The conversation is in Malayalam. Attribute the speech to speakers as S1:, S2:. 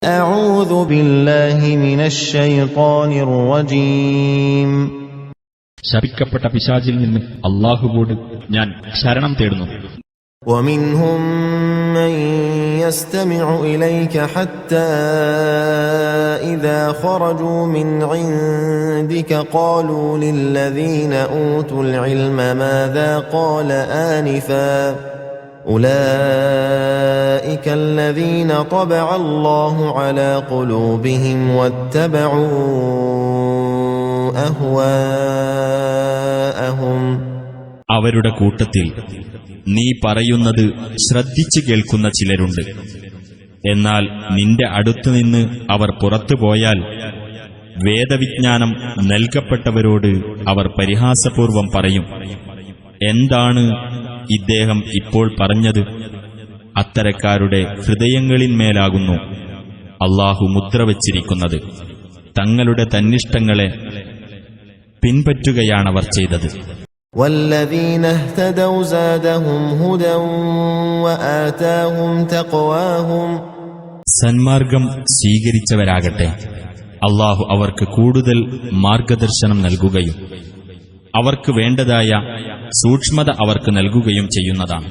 S1: أعوذ بالله من الشيطان الرجيم
S2: ശപിക്കപ്പെട്ട പിശാചിൽ നിന്ന് അല്ലാഹുവോട് ഞാൻ ശരണം തേടുന്നു.
S1: ومنهم من يستمع إليك حتى إذا خرجوا من عندك قالوا للذين أوتوا العلم ماذا قال آنفا أولئك الذين طبع الله على قلوبهم واتبعوا أهواءهم.
S2: അവരുടെ കൂട്ടത്തിൽ നീ പറയുന്നത് ശ്രദ്ധിച്ചു കേൾക്കുന്ന ചിലരുണ്ട്. എന്നാൽ നിന്റെ അടുത്തുനിന്ന് അവർ പുറത്തുപോയാൽ വേദവിജ്ഞാനം നൽകപ്പെട്ടവരോട് അവർ പരിഹാസപൂർവം പറയും, എന്താണ് ഇദ്ദേഹം ഇപ്പോൾ പറഞ്ഞത്? അത്തരക്കാരുടെ ഹൃദയങ്ങളിന്മേലാകുന്നു അല്ലാഹു മുദ്ര വച്ചിരിക്കുന്നത്. തങ്ങളുടെ തന്നിഷ്ടങ്ങളെ പിൻപറ്റുകയാണവർ ചെയ്തത്.
S1: والذين اهتدوا زادهم هدى وآتاهم تقواهم.
S2: സന്മാർഗം സ്വീകരിച്ചവരാകട്ടെ അല്ലാഹു അവർക്ക് കൂടുതൽ മാർഗദർശനം നൽകുകയും അവർക്ക് വേണ്ടതായ സൂക്ഷ്മത അവർക്ക് നൽകുകയും ചെയ്യുന്നതാണ്.